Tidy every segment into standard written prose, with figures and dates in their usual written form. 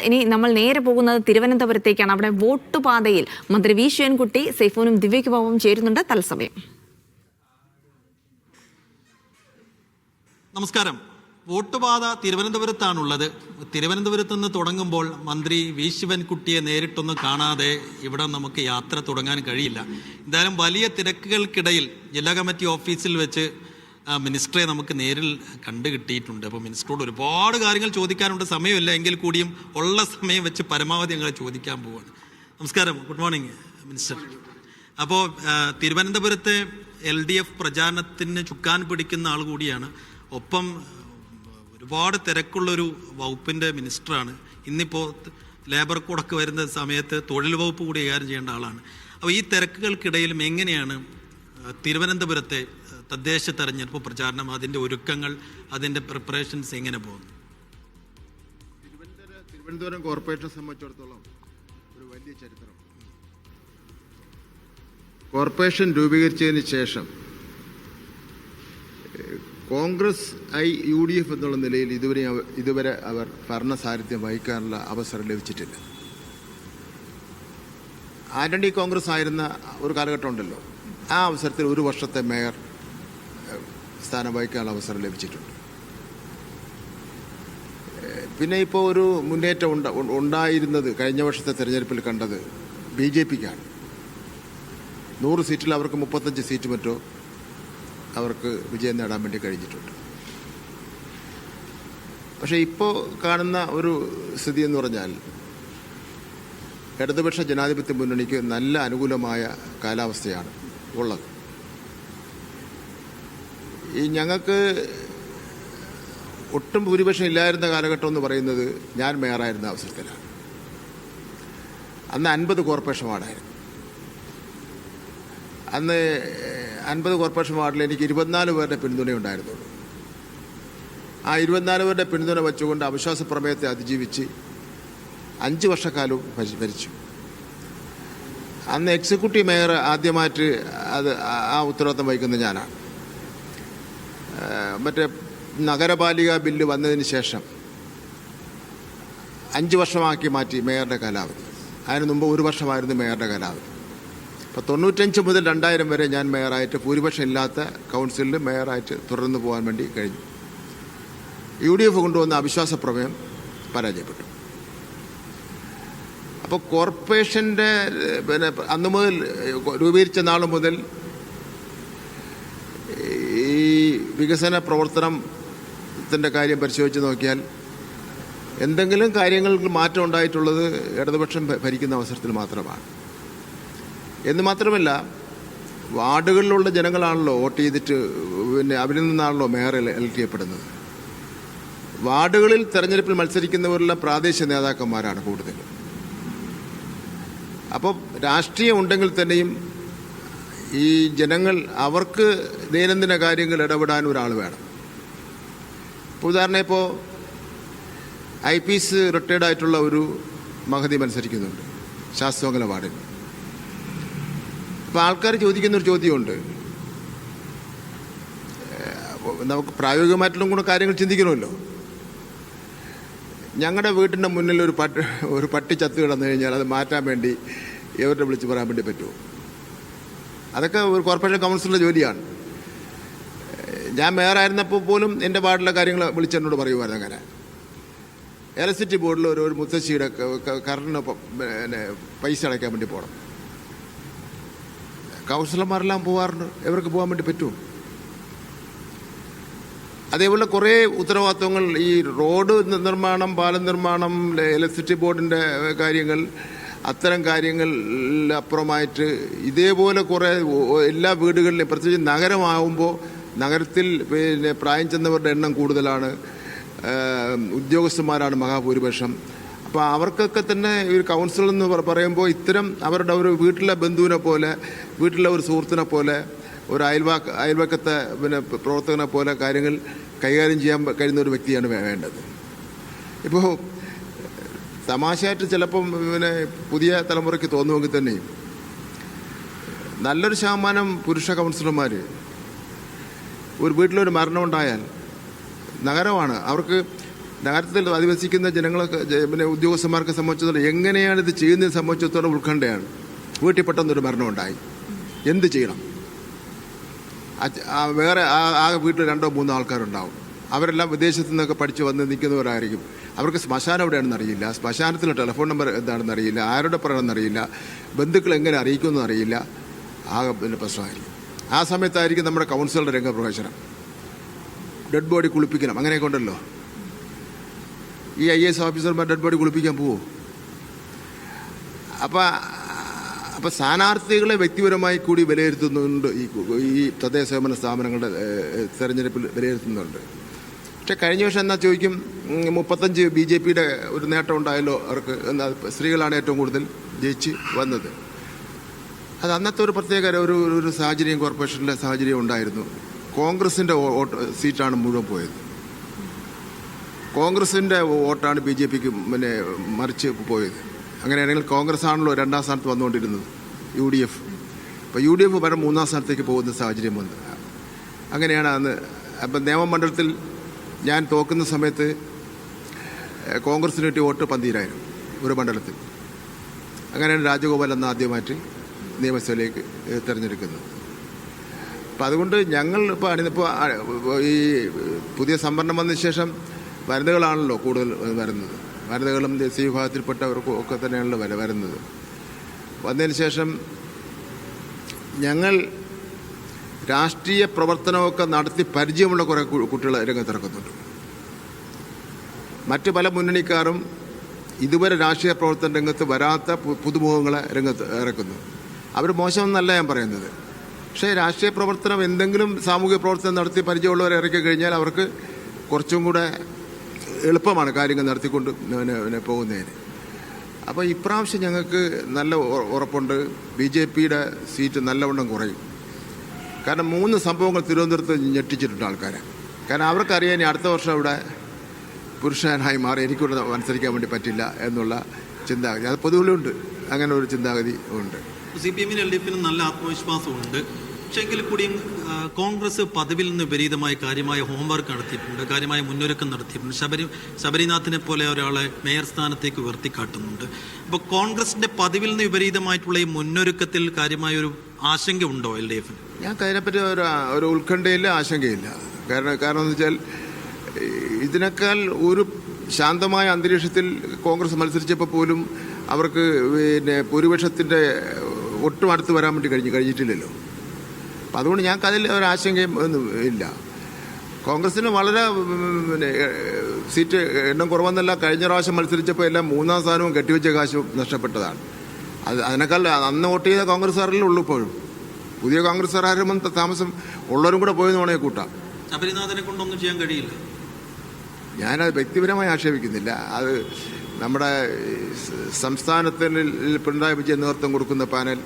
ഇനി നമ്മൾ നേരെ പോകുന്നത് തിരുവനന്തപുരത്തേക്കാണ്. അവിടെ വോട്ടുപാതയിൽ മന്ത്രി വി ശിവൻകുട്ടി, സൈഫൂനും ദിവ്യയ്ക്ക് ബാബുവും ചേരുന്നുണ്ട് തത്സമയം. നമസ്കാരം. വോട്ടുപാത തിരുവനന്തപുരത്താണുള്ളത്. തിരുവനന്തപുരത്ത് നിന്ന് തുടങ്ങുമ്പോൾ മന്ത്രി വി ശിവൻകുട്ടിയെ നേരിട്ടൊന്നും കാണാതെ ഇവിടെ നമുക്ക് യാത്ര തുടങ്ങാൻ കഴിയില്ല. എന്തായാലും വലിയ തിരക്കുകൾക്കിടയിൽ ജില്ലാ കമ്മിറ്റി ഓഫീസിൽ വെച്ച് മിനിസ്റ്ററെ നമുക്ക് നേരിൽ കണ്ടു കിട്ടിയിട്ടുണ്ട്. അപ്പോൾ മിനിസ്റ്ററോട് ഒരുപാട് കാര്യങ്ങൾ ചോദിക്കാനുണ്ട്. സമയമില്ല, എങ്കിൽ കൂടിയും ഉള്ള സമയം വെച്ച് പരമാവധി ഞങ്ങൾ ചോദിക്കാൻ പോവുകയാണ്. നമസ്കാരം, ഗുഡ് മോർണിംഗ് മിനിസ്റ്റർ. അപ്പോൾ തിരുവനന്തപുരത്തെ LDF പ്രചാരണത്തിന് ചുക്കാൻ പിടിക്കുന്ന ആൾ കൂടിയാണ്, ഒപ്പം ഒരുപാട് തിരക്കുള്ളൊരു വകുപ്പിൻ്റെ മിനിസ്റ്ററാണ്. ഇന്നിപ്പോൾ ലേബർ കോഡൊക്കെ വരുന്ന സമയത്ത് തൊഴിൽ വകുപ്പ് കൂടി കൈകാര്യം ചെയ്യേണ്ട ആളാണ്. അപ്പോൾ ഈ തിരക്കുകൾക്കിടയിലും എങ്ങനെയാണ് തിരുവനന്തപുരത്തെ തദ്ദേശ തെരഞ്ഞെടുപ്പ് പ്രചാരണം, അതിൻ്റെ ഒരുക്കങ്ങൾ, അതിൻ്റെ പ്രിപ്പറേഷൻസ് എങ്ങനെ പോകുന്നു? തിരുവനന്തപുരം കോർപ്പറേഷനെ സംബന്ധിച്ചിടത്തോളം ഒരു വലിയ ചരിത്രം. കോർപ്പറേഷൻ രൂപീകരിച്ചതിന് ശേഷം കോൺഗ്രസ് UDF എന്നുള്ള നിലയിൽ ഇതുവരെ അവർ ഭരണസാരഥ്യം വഹിക്കാനുള്ള അവസരം ലഭിച്ചിട്ടില്ല. ആന്റണി കോൺഗ്രസ് ആയിരുന്ന ഒരു കാലഘട്ടം ഉണ്ടല്ലോ, ആ അവസരത്തിൽ ഒരു വർഷത്തെ മേയർ സ്ഥാനം വഹിക്കാനുള്ള അവസരം ലഭിച്ചിട്ടുണ്ട്. പിന്നെ ഇപ്പോൾ ഒരു മുന്നേറ്റം ഉണ്ടായിരുന്നത് കഴിഞ്ഞ വർഷത്തെ തെരഞ്ഞെടുപ്പിൽ കണ്ടത് BJPക്കാണ്. 100 സീറ്റിൽ അവർക്ക് 35 സീറ്റ് മറ്റോ അവർക്ക് വിജയം നേടാൻ വേണ്ടി കഴിഞ്ഞിട്ടുണ്ട്. പക്ഷേ ഇപ്പോൾ കാണുന്ന ഒരു സ്ഥിതി എന്ന് പറഞ്ഞാൽ ഇടതുപക്ഷ ജനാധിപത്യ മുന്നണിക്ക് നല്ല അനുകൂലമായ കാലാവസ്ഥയാണ് ഉള്ളത്. ഈ ഞങ്ങൾക്ക് ഒട്ടും ഭൂരിപക്ഷം ഇല്ലായിരുന്ന കാലഘട്ടം എന്ന് പറയുന്നത് ഞാൻ മേയറായിരുന്ന അവസരത്തിലാണ്. അന്ന് 50 കോർപ്പറേഷൻ വാർഡായിരുന്നു. അന്ന് 50 കോർപ്പറേഷൻ വാർഡിൽ എനിക്ക് 24 പേരുടെ പിന്തുണയുണ്ടായിരുന്നുള്ളൂ. ആ 24 പേരുടെ പിന്തുണ വെച്ചുകൊണ്ട് അവിശ്വാസ പ്രമേയത്തെ അതിജീവിച്ച് 5 വർഷക്കാലവും ഭരിച്ചു. അന്ന് എക്സിക്യൂട്ടീവ് മേയർ ആദ്യമായിട്ട് ആ ഉത്തരവാദിത്തം വഹിക്കുന്നത് ഞാനാണ്. മറ്റേ നഗരപാലിക ബില്ല് വന്നതിന് ശേഷം 5 വർഷമാക്കി മാറ്റി മേയറുടെ കാലാവധി. അതിന് മുമ്പ് 1 വർഷമായിരുന്നു മേയറുടെ കാലാവധി. അപ്പോൾ 95 മുതൽ 2000 വരെ ഞാൻ മേയറായിട്ട് ഭൂരിപക്ഷം ഇല്ലാത്ത കൗൺസിലിൽ മേയറായിട്ട് തുടർന്ന് പോകാൻ വേണ്ടി കഴിഞ്ഞു. UDF കൊണ്ടുവന്ന അവിശ്വാസ പ്രമേയം പരാജയപ്പെട്ടു. അപ്പോൾ കോർപ്പറേഷൻ്റെ അന്ന് മുതൽ രൂപീകരിച്ച നാൾ മുതൽ ഈ വികസന പ്രവർത്തനത്തിൻ്റെ കാര്യം പരിശോധിച്ച് നോക്കിയാൽ എന്തെങ്കിലും കാര്യങ്ങൾക്ക് മാറ്റം ഉണ്ടായിട്ടുള്ളത് ഇടതുപക്ഷം ഭരിക്കുന്ന അവസരത്തിൽ മാത്രമാണ്. എന്ന് മാത്രമല്ല, വാർഡുകളിലുള്ള ജനങ്ങളാണല്ലോ വോട്ട് ചെയ്തിട്ട് പിന്നെ അവരിൽ നിന്നാണല്ലോ മേയർ എലക്ട് ചെയ്യപ്പെടുന്നത്. വാർഡുകളിൽ തെരഞ്ഞെടുപ്പിൽ മത്സരിക്കുന്നവരെല്ലാം പ്രാദേശിക നേതാക്കന്മാരാണ് കൂടുതലും. അപ്പോൾ രാഷ്ട്രീയം ഉണ്ടെങ്കിൽ തന്നെയും ഈ ജനങ്ങൾ അവർക്ക് ദൈനംദിന കാര്യങ്ങൾ ഇടപെടാൻ ഒരാൾ വേണം. ഇപ്പോൾ ഉദാഹരണം, ഇപ്പോൾ IPS റിട്ടയർഡ് ആയിട്ടുള്ള ഒരു മഹതി മത്സരിക്കുന്നുണ്ട് ശാസ്ത്രമംഗലം വാർഡിൽ. അപ്പോൾ ആൾക്കാർ ചോദിക്കുന്നൊരു ചോദ്യമുണ്ട്, നമുക്ക് പ്രായോഗികമായിട്ടുള്ള കൂടെ കാര്യങ്ങൾ ചിന്തിക്കണമല്ലോ. ഞങ്ങളുടെ വീട്ടിൻ്റെ മുന്നിൽ ഒരു പട്ടി ചത്തു കിടന്നു കഴിഞ്ഞാൽ അത് മാറ്റാൻ വേണ്ടി ഇവരുടെ വിളിച്ച് പറയാൻ വേണ്ടി പറ്റുമോ? അതൊക്കെ ഒരു കോർപ്പറേഷൻ കൗൺസിലറുടെ ജോലിയാണ്. ഞാൻ മേയറായിരുന്നപ്പോൾ പോലും എൻ്റെ വാർഡിലെ കാര്യങ്ങൾ വിളിച്ചെന്നോട് പറയുമായിരുന്നു. അങ്ങനെ ഇലക്ട്രിസിറ്റി ബോർഡിൽ ഒരു മുത്തശ്ശിയുടെ കറണ്ടിന് പിന്നെ പൈസ അടയ്ക്കാൻ വേണ്ടി പോകണം. കൗൺസിലർമാരെല്ലാം പോകാറുണ്ട്, ഇവർക്ക് പോകാൻ വേണ്ടി പറ്റുമോ? അതേപോലെ കുറേ ഉത്തരവാദിത്വങ്ങൾ, ഈ റോഡ് നിർമ്മാണം, പാലം നിർമ്മാണം, ഇലക്ട്രിസിറ്റി ബോർഡിൻ്റെ കാര്യങ്ങൾ, അത്തരം കാര്യങ്ങളിലപ്പുറമായിട്ട് ഇതേപോലെ കുറേ എല്ലാ വീടുകളിലും, പ്രത്യേകിച്ച് നഗരമാകുമ്പോൾ നഗരത്തിൽ പിന്നെ പ്രായം ചെന്നവരുടെ എണ്ണം കൂടുതലാണ്, ഉദ്യോഗസ്ഥന്മാരാണ് മഹാഭൂരിപക്ഷം. അപ്പോൾ അവർക്കൊക്കെ തന്നെ ഒരു കൗൺസിലർ എന്ന് പറയുമ്പോൾ ഇത്തരം അവരുടെ ഒരു വീട്ടിലെ ബന്ധുവിനെ പോലെ, വീട്ടിലെ ഒരു സുഹൃത്തിനെ പോലെ, ഒരു അയൽവക്കത്തെ പിന്നെ പ്രവർത്തകനെ പോലെ കാര്യങ്ങൾ കൈകാര്യം ചെയ്യാൻ കഴിയുന്ന ഒരു വ്യക്തിയാണ് വേണ്ടത്. ഇപ്പോൾ തമാശയായിട്ട് ചിലപ്പം പിന്നെ പുതിയ തലമുറയ്ക്ക് തോന്നുമെങ്കിൽ തന്നെയും നല്ലൊരു ശതമാനം പുരുഷ കൗൺസിലർമാർ ഒരു വീട്ടിലൊരു മരണം ഉണ്ടായാൽ നഗരമാണ് അവർക്ക് നഗരത്തിൽ അധിവസിക്കുന്ന ജനങ്ങളൊക്കെ പിന്നെ ഉദ്യോഗസ്ഥന്മാർക്ക് സംബന്ധിച്ചിടത്തോളം എങ്ങനെയാണ് ഇത് ചെയ്യുന്നതിനെ സംബന്ധിച്ചിടത്തോളം ഉത്കണ്ഠയാണ്. വീട്ടിൽ പെട്ടെന്നൊരു മരണമുണ്ടായി, എന്ത് ചെയ്യണം? വേറെ ആ വീട്ടിൽ 2-3 ആൾക്കാരുണ്ടാവും. അവരെല്ലാം വിദേശത്തു നിന്നൊക്കെ പഠിച്ച് വന്ന് നിൽക്കുന്നവരായിരിക്കും. അവർക്ക് ശ്മശാനം എവിടെയാണെന്ന് അറിയില്ല, ശ്മശാനത്തിലെ ടെലിഫോൺ നമ്പർ എന്താണെന്ന് അറിയില്ല, ആരുടെ പറയണമെന്ന് അറിയില്ല, ബന്ധുക്കൾ എങ്ങനെ അറിയിക്കുമെന്ന് അറിയില്ല. ആകെ പിന്നെ പ്രശ്നമായിരിക്കും. ആ സമയത്തായിരിക്കും നമ്മുടെ കൗൺസിലറുടെ രംഗപ്രവേശനം. ഡെഡ് ബോഡി കുളിപ്പിക്കണം, അങ്ങനെയൊക്കെ ഉണ്ടല്ലോ. ഈ IAS ഓഫീസർമാർ ഡെഡ് ബോഡി കുളിപ്പിക്കാൻ പോവോ? അപ്പോൾ സ്ഥാനാർത്ഥികളെ വ്യക്തിപരമായി കൂടി വിലയിരുത്തുന്നുണ്ട്. ഈ തദ്ദേശ സ്വയംഭരണ സ്ഥാപനങ്ങളുടെ തെരഞ്ഞെടുപ്പിൽ വിലയിരുത്തുന്നുണ്ട്. പക്ഷേ കഴിഞ്ഞ വർഷം എന്നാൽ ചോദിക്കും, 35 BJPയുടെ ഒരു നേട്ടം ഉണ്ടായല്ലോ അവർക്ക്. എന്നാൽ സ്ത്രീകളാണ് ഏറ്റവും കൂടുതൽ ജയിച്ച് വന്നത്. അത് അന്നത്തെ ഒരു പ്രത്യേക ഒരു സാഹചര്യം, കോർപ്പറേഷനിലെ സാഹചര്യം ഉണ്ടായിരുന്നു. കോൺഗ്രസിൻ്റെ സീറ്റാണ് മുഴുവൻ പോയത്. കോൺഗ്രസിൻ്റെ വോട്ടാണ് BJPക്ക് പിന്നെ മറിച്ച് പോയത്. അങ്ങനെയാണെങ്കിൽ കോൺഗ്രസ് ആണല്ലോ 2ാം സ്ഥാനത്ത് വന്നുകൊണ്ടിരുന്നത്, UDF. അപ്പോൾ UDF വരെ 3ാം സ്ഥാനത്തേക്ക് പോകുന്ന സാഹചര്യം വന്നു. അങ്ങനെയാണ് അന്ന്. അപ്പം നിയമമണ്ഡലത്തിൽ ഞാൻ തോക്കുന്ന സമയത്ത് കോൺഗ്രസിന് കിട്ടിയ വോട്ട് 12,000 ഒരു മണ്ഡലത്തിൽ. അങ്ങനെയാണ് രാജഗോപാൽ എന്ന ആദ്യമായിട്ട് നിയമസഭയിലേക്ക് തിരഞ്ഞെടുക്കുന്നത്. അപ്പം അതുകൊണ്ട് ഞങ്ങൾ ഇപ്പോൾ ഈ പുതിയ സംവരണം വന്ന ശേഷം വനിതകളാണല്ലോ കൂടുതൽ വരുന്നത്. വനിതകളും ദേശീയ വിഭാഗത്തിൽപ്പെട്ടവർക്കും ഒക്കെ തന്നെയാണല്ലോ വരുന്നത്. വന്നതിന് ശേഷം ഞങ്ങൾ രാഷ്ട്രീയ പ്രവർത്തനമൊക്കെ നടത്തി പരിചയമുള്ള കുറേ കുട്ടികൾ രംഗത്തിറക്കുന്നുണ്ട്. മറ്റ് പല മുന്നണിക്കാരും ഇതുവരെ രാഷ്ട്രീയ പ്രവർത്തന രംഗത്ത് വരാത്ത പുതുമുഖങ്ങളെ രംഗത്ത് ഇറക്കുന്നു. അവർ മോശമെന്നല്ല ഞാൻ പറയുന്നത്. പക്ഷേ രാഷ്ട്രീയ പ്രവർത്തനം എന്തെങ്കിലും സാമൂഹിക പ്രവർത്തനം നടത്തി പരിചയമുള്ളവരെ ഇറക്കി കഴിഞ്ഞാൽ അവർക്ക് കുറച്ചും കൂടെ എളുപ്പമാണ് കാര്യങ്ങൾ നടത്തിക്കൊണ്ട് പോകുന്നതിന്. അപ്പോൾ ഇപ്രാവശ്യം ഞങ്ങൾക്ക് നല്ല ഉറപ്പുണ്ട്, BJPയുടെ സീറ്റ് നല്ലവണ്ണം കുറയും. കാരണം 3 സംഭവങ്ങൾ തിരുവനന്തപുരത്ത് ഞെട്ടിച്ചിട്ടുണ്ട് ആൾക്കാരെ. കാരണം അവർക്കറിയാൻ ഇനി അടുത്ത വർഷം ഇവിടെ പുരുഷനായി മാറി എനിക്കിവിടെ മത്സരിക്കാൻ വേണ്ടി പറ്റില്ല എന്നുള്ള ചിന്താഗതി അത് പൊതുവിലുണ്ട്. അങ്ങനെ ഒരു ചിന്താഗതി ഉണ്ട്. CPM-നും LDF-നും നല്ല ആത്മവിശ്വാസമുണ്ട്. പക്ഷേ എങ്കിൽ കൂടിയും കോൺഗ്രസ് പതിവിൽ നിന്ന് വിപരീതമായി കാര്യമായ ഹോംവർക്ക് നടത്തിയിട്ടുണ്ട്, കാര്യമായ മുന്നൊരുക്കം നടത്തിയിട്ടുണ്ട്. ശബരിനാഥിനെ പോലെ ഒരാളെ മേയർ സ്ഥാനത്തേക്ക് ഉയർത്തിക്കാട്ടുന്നുണ്ട്. അപ്പോൾ കോൺഗ്രസിന്റെ പതിവിൽ നിന്ന് വിപരീതമായിട്ടുള്ള ഈ മുന്നൊരുക്കത്തിൽ കാര്യമായൊരു ആശങ്ക ഉണ്ടോ LDF-ന്? ഞാൻ അതിനെപ്പറ്റി ഒരു ഉത്കണ്ഠയില്ല, ആശങ്കയില്ല. കാരണം എന്ന് വെച്ചാൽ ഇതിനേക്കാൾ ഒരു ശാന്തമായ അന്തരീക്ഷത്തിൽ കോൺഗ്രസ് മത്സരിച്ചപ്പോൾ പോലും അവർക്ക് പിന്നെ ഭൂരിപക്ഷത്തിൻ്റെ ഒട്ടും അടുത്ത് വരാൻ വേണ്ടി കഴിഞ്ഞിട്ടില്ലല്ലോ. അപ്പം അതുകൊണ്ട് ഞങ്ങൾക്ക് അതിൽ ഒരാശങ്കയും ഒന്നും ഇല്ല. കോൺഗ്രസ്സിന് വളരെ പിന്നെ സീറ്റ് എണ്ണം കുറവെന്നല്ല. കഴിഞ്ഞ പ്രാവശ്യം മത്സരിച്ചപ്പോൾ എല്ലാം 3ാം സ്ഥാനവും കെട്ടിവെച്ച കാശും നഷ്ടപ്പെട്ടതാണ്. അതിനേക്കാൾ അന്ന് വോട്ട് ചെയ്ത കോൺഗ്രസ്സുകാരിലേ ഉള്ളൂ. ഇപ്പോഴും പുതിയ കോൺഗ്രസ്സുകാരും താമസം ഉള്ളവരും കൂടെ പോയെന്ന് വേണമെങ്കിൽ കൂട്ടാം. ശബരിനാഥനെ കൊണ്ടൊന്നും ചെയ്യാൻ കഴിയില്ല. ഞാനത് വ്യക്തിപരമായി ആക്ഷേപിക്കുന്നില്ല. അത് നമ്മുടെ സംസ്ഥാനത്തിൽ പിണറായി വിജയൻ നേതൃത്വം കൊടുക്കുന്ന പാനൽ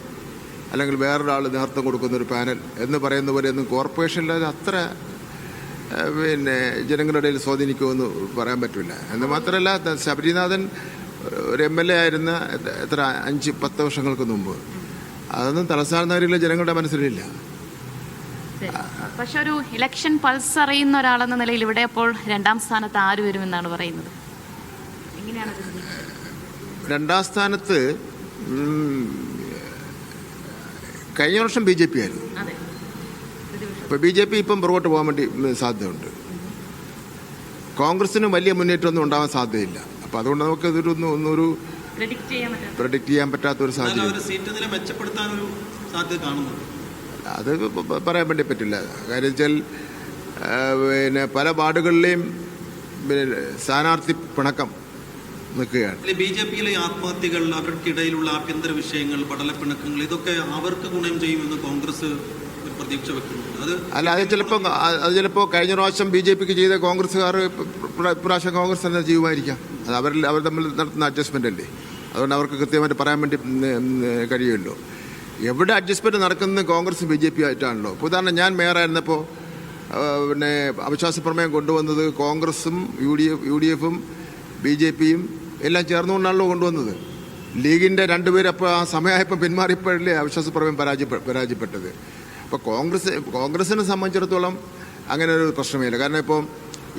അല്ലെങ്കിൽ വേറൊരാൾ നേതൃത്വം കൊടുക്കുന്ന ഒരു പാനൽ എന്ന് പറയുന്ന പോലെ ഒന്നും കോർപ്പറേഷനിൽ അത് അത്ര പിന്നെ ജനങ്ങളുടെ ഇടയിൽ സ്വാധീനിക്കുമെന്ന് പറയാൻ പറ്റില്ല. എന്ന് മാത്രമല്ല, ശബരിനാഥൻ ഒരു MLA ആയിരുന്ന എത്ര 5-10 വർഷങ്ങൾക്ക് മുമ്പ്. അതൊന്നും തലസ്ഥാന നഗരിയിലെ ജനങ്ങളുടെ മനസ്സിലില്ല. പക്ഷെ ഒരു ഇലക്ഷൻ പൾസ് അറിയുന്ന ഒരാളെന്ന നിലയിൽ ഇവിടെ അപ്പോൾ 2ാം സ്ഥാനത്ത് ആര് വരുമെന്നാണ് പറയുന്നത്? എങ്ങനെയാണ് 2ാം സ്ഥാനത്ത് കഴിഞ്ഞ വർഷം BJP ആയിരുന്നു. ഇപ്പോൾ BJP ഇപ്പം പുറകോട്ട് പോകാൻ വേണ്ടി സാധ്യതയുണ്ട്. കോൺഗ്രസിന് വലിയ മുന്നേറ്റമൊന്നും ഉണ്ടാവാൻ സാധ്യതയില്ല. അപ്പോൾ അതുകൊണ്ട് നമുക്ക് ഇതൊരു പ്രെഡിക്റ്റ് ചെയ്യാൻ പറ്റാത്തൊരു സാധ്യത. അത് പറയാൻ വേണ്ടി പറ്റില്ല. കാര്യം വെച്ചാൽ പിന്നെ പല വാർഡുകളിലെയും പിന്നെ സ്ഥാനാർത്ഥി പിണക്കം നിൽക്കുകയാണ്. BJPയിലെ ആത്മഹത്യകൾ, അവർക്കിടയിലുള്ള ആഭ്യന്തര വിഷയങ്ങൾ, പടലപ്പിണക്കങ്ങൾ, ഇതൊക്കെ അവർക്ക് ഗുണം ചെയ്യുമെന്ന് കോൺഗ്രസ് പ്രതീക്ഷ വെക്കുന്നുണ്ട്. അത് ചിലപ്പോൾ കഴിഞ്ഞ പ്രാവശ്യം BJPക്ക് ചെയ്ത കോൺഗ്രസ്സുകാർ ഇപ്രാവശ്യം കോൺഗ്രസ് തന്നെ ചെയ്യുമായിരിക്കാം. അത് അവർ തമ്മിൽ നടത്തുന്ന അഡ്ജസ്റ്റ്മെൻ്റ് അല്ലേ. അതുകൊണ്ട് അവർക്ക് കൃത്യമായിട്ട് പറയാൻ വേണ്ടി കഴിയുമല്ലോ. എവിടെ അഡ്ജസ്റ്റ്മെൻറ്റ് നടക്കുന്നത് കോൺഗ്രസ് BJP ആയിട്ടാണല്ലോ. ഇപ്പോൾ ഉദാഹരണം, ഞാൻ മേയറായിരുന്നപ്പോൾ പിന്നെ അവിശ്വാസ പ്രമേയം കൊണ്ടുവന്നത് കോൺഗ്രസും UDF-ഉം BJPയും എല്ലാം ചേർന്നുകൊണ്ടാണല്ലോ കൊണ്ടുവന്നത്. ലീഗിൻ്റെ 2 പേര് അപ്പോൾ ആ സമയമായപ്പോൾ പിന്മാറിയപ്പോഴല്ലേ അവിശ്വാസ പ്രമേയം പരാജയപ്പെട്ടത്. അപ്പോൾ കോൺഗ്രസിനെ സംബന്ധിച്ചിടത്തോളം അങ്ങനെ ഒരു പ്രശ്നമില്ല. കാരണം ഇപ്പോൾ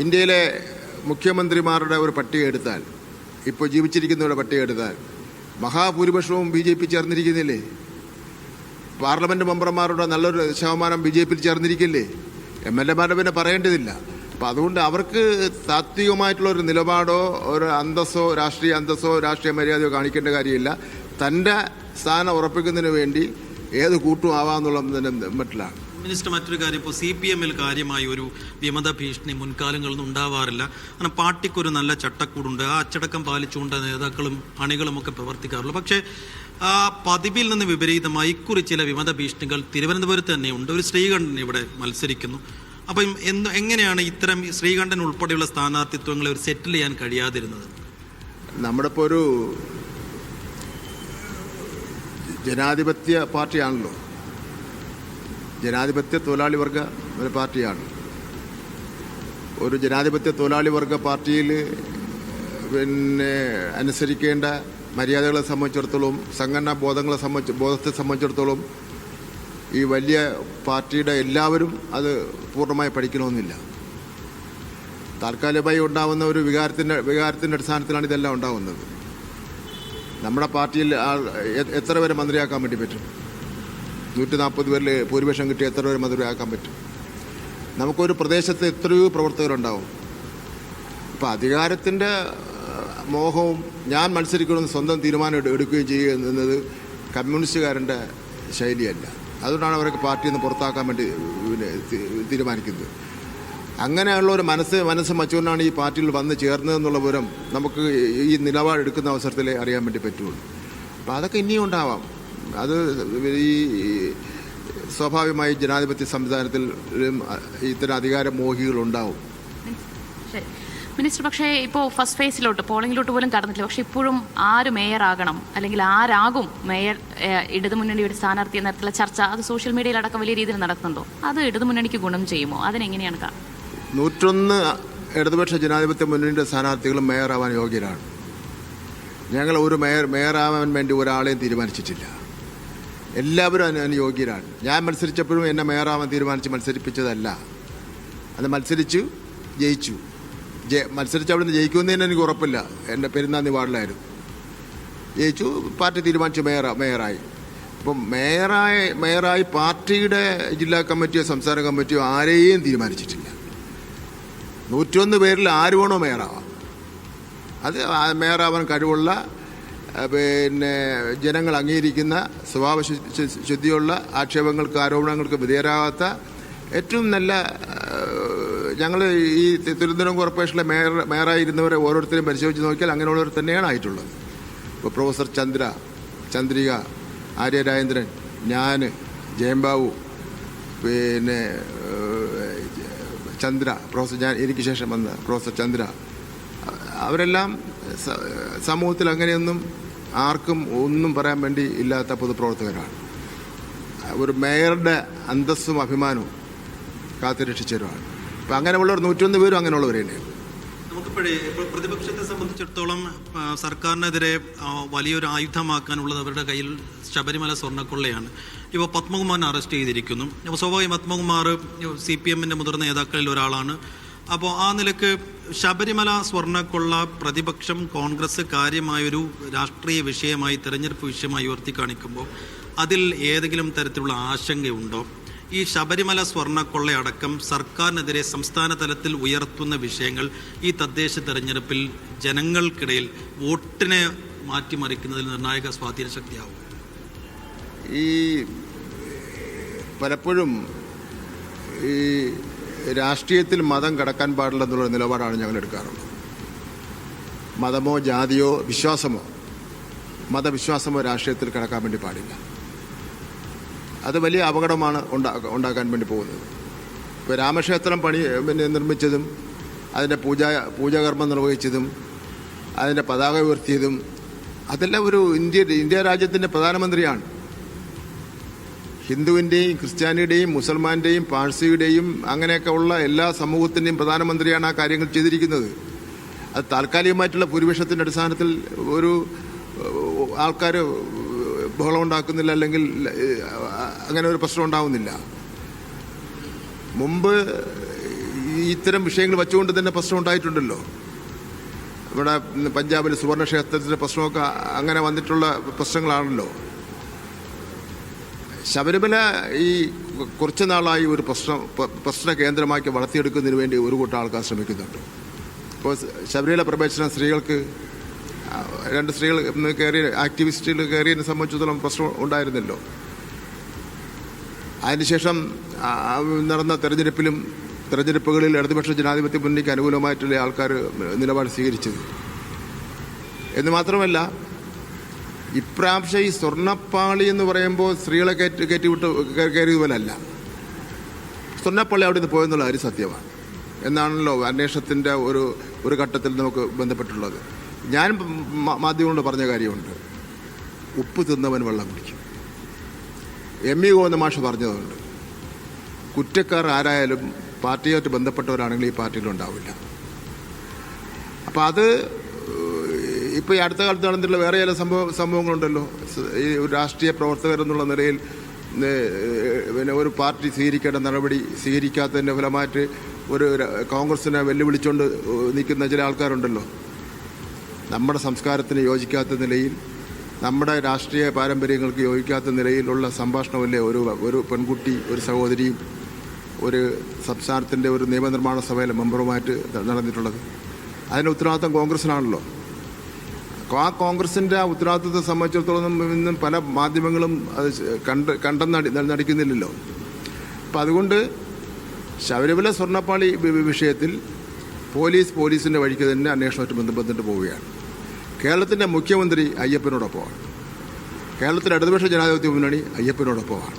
ഇന്ത്യയിലെ മുഖ്യമന്ത്രിമാരുടെ ഒരു പട്ടിക എടുത്താൽ, ഇപ്പോൾ ജീവിച്ചിരിക്കുന്നവരുടെ പട്ടിക എടുത്താൽ, മഹാഭൂരിപക്ഷവും BJP ചേർന്നിരിക്കുന്നില്ലേ? പാർലമെൻറ്റ് മെമ്പർമാരുടെ നല്ലൊരു ശതമാനം BJP ചേർന്നിരിക്കില്ലേ? MLA-മാരുടെ പിന്നെ പറയേണ്ടതില്ല. അപ്പം അതുകൊണ്ട് അവർക്ക് താത്വികമായിട്ടുള്ളൊരു നിലപാടോ ഒരു അന്തസ്സോ രാഷ്ട്രീയ മര്യാദയോ കാണിക്കേണ്ട കാര്യമില്ല. തൻ്റെ സ്ഥാനം ഉറപ്പിക്കുന്നതിന് വേണ്ടി ഏത് കൂട്ടും ആവാമെന്നുള്ള മട്ടിലാണ്. മിനിസ്റ്റർ, മറ്റൊരു കാര്യം, ഇപ്പോൾ CPM-ൽ കാര്യമായ ഒരു വിമത ഭീഷണി മുൻകാലങ്ങളൊന്നും ഉണ്ടാവാറില്ല. കാരണം പാർട്ടിക്കൊരു നല്ല ചട്ടക്കൂടുണ്ട്. ആ അച്ചടക്കം പാലിച്ചുകൊണ്ട് നേതാക്കളും അണികളും ഒക്കെ പ്രവർത്തിക്കാറുള്ളൂ. പക്ഷേ ആ പതിവിൽ നിന്ന് വിപരീതമായി ഇക്കുറി ചില വിമത ഭീഷണികൾ തിരുവനന്തപുരത്ത് തന്നെയുണ്ട്. ഒരു ശ്രീകണ്ഠൻ ഇവിടെ മത്സരിക്കുന്നു. അപ്പം എങ്ങനെയാണ് ഇത്തരം ശ്രീകണ്ഠൻ ഉൾപ്പെടെയുള്ള സ്ഥാനാർത്ഥിത്വങ്ങളെ ഒരു സെറ്റിൽ ചെയ്യാൻ കഴിയാതിരുന്നത്? നമ്മുടെ ഇപ്പോൾ ഒരു ജനാധിപത്യ പാർട്ടിയാണല്ലോ, ജനാധിപത്യ തൊഴിലാളി വർഗ ഒരു പാർട്ടിയാണ്. ഒരു ജനാധിപത്യ തൊഴിലാളി വർഗ പാർട്ടിയിൽ പിന്നെ അനുസരിക്കേണ്ട മര്യാദകളെ സംബന്ധിച്ചിടത്തോളം, സംഘടനാ ബോധത്തെ സംബന്ധിച്ചിടത്തോളം ഈ വലിയ പാർട്ടിയുടെ എല്ലാവരും അത് പൂർണ്ണമായി പഠിക്കണമെന്നില്ല. താൽക്കാലികമായി ഉണ്ടാകുന്ന ഒരു വികാരത്തിൻ്റെ അടിസ്ഥാനത്തിലാണ് ഇതെല്ലാം ഉണ്ടാകുന്നത്. നമ്മുടെ പാർട്ടിയിൽ എത്ര പേരെ മന്ത്രിയാക്കാൻ വേണ്ടി പറ്റും? 140 പേരിൽ ഭൂരിപക്ഷം കിട്ടി എത്ര പേര് മന്ത്രിയാക്കാൻ പറ്റും? നമുക്കൊരു പ്രദേശത്ത് എത്രയോ പ്രവർത്തകരുണ്ടാവും. ഇപ്പം അധികാരത്തിൻ്റെ മോഹവും ഞാൻ മത്സരിക്കണമെന്ന് സ്വന്തം തീരുമാനം എടുക്കുകയും ചെയ്യുക എന്നത് കമ്മ്യൂണിസ്റ്റുകാരൻ്റെ ശൈലിയല്ല. അതുകൊണ്ടാണ് അവരൊക്കെ പാർട്ടിയിൽ നിന്ന് പുറത്താക്കാൻ വേണ്ടി തീരുമാനിക്കുന്നത്. അങ്ങനെയുള്ള ഒരു മനസ്സ് വച്ചുകൊണ്ടാണ് ഈ പാർട്ടിയിൽ വന്ന് ചേർന്നതെന്നുള്ള വിവരം നമുക്ക് ഈ നിലപാടെടുക്കുന്ന അവസരത്തിൽ അറിയാൻ വേണ്ടി പറ്റുള്ളൂ. അപ്പം അതൊക്കെ ഇനിയും ഉണ്ടാവാം. അത് ഈ സ്വാഭാവികമായി ജനാധിപത്യ സംവിധാനത്തിൽ ഇത്തരം അധികാരമോഹികളുണ്ടാവും. മിനിസ്റ്റർ, പക്ഷേ ഇപ്പോൾ ഫസ്റ്റ് ഫേസിലോട്ട് പോളിംഗിലോട്ട് പോലും കടന്നിട്ടില്ല. പക്ഷേ ഇപ്പോഴും ആര് മേയർ ആകണം, അല്ലെങ്കിൽ ആരാകും മേയർ, ഇടതുമുന്നണിയുടെ സ്ഥാനാർത്ഥി എന്നതിലുള്ള ചർച്ച അത് സോഷ്യൽ മീഡിയയിൽ അടക്കം വലിയ രീതിയിൽ നടക്കുന്നുണ്ടോ? അത് ഇടതുമുന്നണിക്ക് ഗുണം ചെയ്യുമോ? അതിനെങ്ങനെയാണ് കാണുന്നത്? 101 ഇടതുപക്ഷ ജനാധിപത്യ മുന്നണിയുടെ സ്ഥാനാർത്ഥികളും മേയറാവാൻ യോഗ്യരാണ്. ഞങ്ങൾ ഒരു മേയറാവാൻ വേണ്ടി ഒരാളെയും തീരുമാനിച്ചിട്ടില്ല. എല്ലാവരും അതിന് യോഗ്യരാണ്. ഞാൻ മത്സരിച്ചപ്പോഴും എന്നെ മേയറാവാൻ തീരുമാനിച്ച് മത്സരിപ്പിച്ചതല്ല. അത് മത്സരിച്ചു, ജയിച്ചു. മത്സരിച്ച് അവിടെ നിന്ന് ജയിക്കുമെന്ന് തന്നെ എനിക്ക് ഉറപ്പില്ല. എൻ്റെ പെരുന്നാന്നി വാർഡിലായിരുന്നു. ജയിച്ചു, പാർട്ടി തീരുമാനിച്ചു മേയറായി. അപ്പം മേയറായി പാർട്ടിയുടെ ജില്ലാ കമ്മിറ്റിയോ സംസ്ഥാന കമ്മിറ്റിയോ ആരെയും തീരുമാനിച്ചിട്ടില്ല. 101 പേരിൽ ആര് വേണോ മേയറാവാം. അത് മേയറാവാൻ കഴിവുള്ള പിന്നെ ജനങ്ങൾ അംഗീകരിക്കുന്ന സ്വഭാവ ശുദ്ധിയുള്ള ആരോപണങ്ങൾക്ക് വിധേയരാകാത്ത ഏറ്റവും നല്ല ഞങ്ങൾ ഈ തിരുവനന്തപുരം കോർപ്പറേഷനിലെ മേയറായിരുന്നവരെ ഓരോരുത്തരെയും പരിശോധിച്ച് നോക്കിയാൽ അങ്ങനെയുള്ളവർ തന്നെയാണ് ആയിട്ടുള്ളത്. ഇപ്പോൾ പ്രൊഫസർ ചന്ദ്രിക, ആര്യ രാജേന്ദ്രൻ, ഞാൻ, ജയംബാബു, പിന്നെ എനിക്ക് ശേഷം വന്ന പ്രൊഫസർ ചന്ദ്ര, അവരെല്ലാം സമൂഹത്തിൽ അങ്ങനെയൊന്നും ആർക്കും ഒന്നും പറയാൻ വേണ്ടി ഇല്ലാത്ത പൊതുപ്രവർത്തകരാണ്. ഒരു മേയറുടെ അന്തസ്സും അഭിമാനവും കാത്തുരക്ഷിച്ചവരാണ്. അപ്പം അങ്ങനെയുള്ളവർ 101 പേരും അങ്ങനെയുള്ളവർ തന്നെയാണ്. നമുക്കിപ്പോഴേ പ്രതിപക്ഷത്തെ സംബന്ധിച്ചിടത്തോളം സർക്കാരിനെതിരെ വലിയൊരു ആയുധമാക്കാനുള്ളത് അവരുടെ കയ്യിൽ ശബരിമല സ്വർണ്ണക്കൊള്ളയാണ്. ഇപ്പോൾ പത്മകുമാറിനെ അറസ്റ്റ് ചെയ്തിരിക്കുന്നു. അപ്പോൾ സ്വാഭാവികം പത്മകുമാർ CPM-ന്റെ മുതിർന്ന നേതാക്കളിൽ ഒരാളാണ്. അപ്പോൾ ആ നിലക്ക് ശബരിമല സ്വർണ്ണക്കൊള്ള പ്രതിപക്ഷം കോൺഗ്രസ് കാര്യമായൊരു രാഷ്ട്രീയ വിഷയമായി, തെരഞ്ഞെടുപ്പ് വിഷയമായി ഉയർത്തി കാണിക്കുമ്പോൾ അതിൽ ഏതെങ്കിലും തരത്തിലുള്ള ആശങ്കയുണ്ടോ? ഈ ശബരിമല സ്വർണ്ണക്കൊള്ളയടക്കം സർക്കാരിനെതിരെ സംസ്ഥാന തലത്തിൽ ഉയർത്തുന്ന വിഷയങ്ങൾ ഈ തദ്ദേശ തെരഞ്ഞെടുപ്പിൽ ജനങ്ങൾക്കിടയിൽ വോട്ടിനെ മാറ്റിമറിക്കുന്നതിൽ നിർണായക സ്വാധീന ശക്തിയാവും. ഈ പലപ്പോഴും ഈ രാഷ്ട്രീയത്തിൽ മതം കടക്കാൻ പാടില്ലെന്നുള്ള നിലപാടാണ് ഞങ്ങൾ എടുക്കാറുള്ളത്. മതമോ ജാതിയോ മതവിശ്വാസമോ രാഷ്ട്രീയത്തിൽ കടക്കാൻ വേണ്ടി പാടില്ല. അത് വലിയ അപകടമാണ് ഉണ്ടാക്കാൻ വേണ്ടി പോകുന്നത്. ഇപ്പോൾ രാമക്ഷേത്രം നിർമ്മിച്ചതും അതിൻ്റെ പൂജാകർമ്മം നിർവഹിച്ചതും അതിൻ്റെ പതാക ഉയർത്തിയതും അതെല്ലാം ഒരു ഇന്ത്യ രാജ്യത്തിൻ്റെ പ്രധാനമന്ത്രിയാണ്. ഹിന്ദുവിൻ്റെയും ക്രിസ്ത്യാനിയുടെയും മുസൽമാൻ്റെയും പാഴ്സിയുടെയും അങ്ങനെയൊക്കെ ഉള്ള എല്ലാ സമൂഹത്തിൻ്റെയും പ്രധാനമന്ത്രിയാണ് ആ കാര്യങ്ങൾ ചെയ്തിരിക്കുന്നത്. അത് താൽക്കാലികമായിട്ടുള്ള ഭൂരിപക്ഷത്തിൻ്റെ അടിസ്ഥാനത്തിൽ ഒരു ആൾക്കാർ ബഹളം ഉണ്ടാക്കുന്നില്ല, അല്ലെങ്കിൽ അങ്ങനെ ഒരു പ്രശ്നം ഉണ്ടാവുന്നില്ല. മുമ്പ് ഇത്തരം വിഷയങ്ങൾ വെച്ചുകൊണ്ട് തന്നെ പ്രശ്നം ഉണ്ടായിട്ടുണ്ടല്ലോ. ഇവിടെ പഞ്ചാബിൽ സുവർണക്ഷേത്രത്തിൻ്റെ പ്രശ്നമൊക്കെ അങ്ങനെ വന്നിട്ടുള്ള പ്രശ്നങ്ങളാണല്ലോ. ശബരിമല ഈ കുറച്ച് നാളായി ഒരു പ്രശ്ന കേന്ദ്രമാക്കി വളർത്തിയെടുക്കുന്നതിന് വേണ്ടി ഒരു കൂട്ടം ആൾക്കാർ ശ്രമിക്കുന്നുണ്ട്. ഇപ്പോൾ ശബരിമല പ്രവേശനം സ്ത്രീകൾക്ക് 2 സ്ത്രീകൾ കയറിയ ആക്ടിവിസ്റ്റുകൾ കയറിയതിനെ സംബന്ധിച്ചിടത്തോളം പ്രശ്നം ഉണ്ടായിരുന്നല്ലോ. അതിനുശേഷം നടന്ന തെരഞ്ഞെടുപ്പുകളിൽ ഇടതുപക്ഷ ജനാധിപത്യ മുന്നണിക്ക് അനുകൂലമായിട്ടുള്ള ആൾക്കാർ നിലപാട് സ്വീകരിച്ചത്. എന്ന് മാത്രമല്ല, ഇപ്രാവശ്യം ഈ സ്വർണ്ണപ്പാളി എന്ന് പറയുമ്പോൾ സ്ത്രീകളെ കയറിയതുപോലല്ല. സ്വർണ്ണപ്പാളി അവിടെ നിന്ന് പോയെന്നുള്ള കാര്യം സത്യമാണ് എന്നാണല്ലോ അന്വേഷണത്തിൻ്റെ ഒരു ഘട്ടത്തിൽ നമുക്ക് ബന്ധപ്പെട്ടുള്ളത്. ഞാൻ മാധ്യമങ്ങളോട് പറഞ്ഞ കാര്യമുണ്ട്, ഉപ്പ് തിന്നവൻ വെള്ളം കുടിക്കും. എം ഇ ഗോവിന്ദ മാഷ് പറഞ്ഞതുകൊണ്ട് കുറ്റക്കാർ ആരായാലും പാർട്ടിയായിട്ട് ബന്ധപ്പെട്ടവരാണെങ്കിൽ ഈ പാർട്ടിയിലുണ്ടാവില്ല. അപ്പോൾ അത് ഇപ്പോൾ ഈ അടുത്ത കാലത്ത് നടന്നിട്ടുള്ള വേറെ ചില സംഭവങ്ങളുണ്ടല്ലോ. ഈ രാഷ്ട്രീയ പ്രവർത്തകരെന്നുള്ള നിലയിൽ പിന്നെ ഒരു പാർട്ടി സ്വീകരിക്കേണ്ട നടപടി സ്വീകരിക്കാത്തതിൻ്റെ ഫലമായിട്ട് ഒരു കോൺഗ്രസിനെ വെല്ലുവിളിച്ചുകൊണ്ട് നിൽക്കുന്ന ചില ആൾക്കാരുണ്ടല്ലോ. നമ്മുടെ സംസ്കാരത്തിന് യോജിക്കാത്ത നിലയിൽ, നമ്മുടെ രാഷ്ട്രീയ പാരമ്പര്യങ്ങൾക്ക് യോജിക്കാത്ത നിലയിലുള്ള സംഭാഷണമല്ലേ ഒരു പെൺകുട്ടി, ഒരു സഹോദരിയും ഒരു സംസ്ഥാനത്തിൻ്റെ ഒരു നിയമനിർമ്മാണ സഭയിലെ മെമ്പറുമായിട്ട് നടന്നിട്ടുള്ളത്. അതിൻ്റെ ഉത്തരവാദിത്വം കോൺഗ്രസിനാണല്ലോ. ആ കോൺഗ്രസിൻ്റെ ആ ഉത്തരവാദിത്വത്തെ സംബന്ധിച്ചിടത്തോളം ഇന്നും പല മാധ്യമങ്ങളും അത് കണ്ടെന്ന് നടിക്കുന്നില്ലല്ലോ. അപ്പം അതുകൊണ്ട് ശബരിമല സ്വർണ്ണപ്പാളി വിഷയത്തിൽ പോലീസിൻ്റെ വഴിക്ക് തന്നെ അന്വേഷണമായിട്ട് ബന്ധപ്പെട്ടിട്ട് പോവുകയാണ്. കേരളത്തിൻ്റെ മുഖ്യമന്ത്രി അയ്യപ്പനോടൊപ്പമാണ്. കേരളത്തിലെ ഇടതുപക്ഷ ജനാധിപത്യ മുന്നണി അയ്യപ്പനോടൊപ്പമാണ്.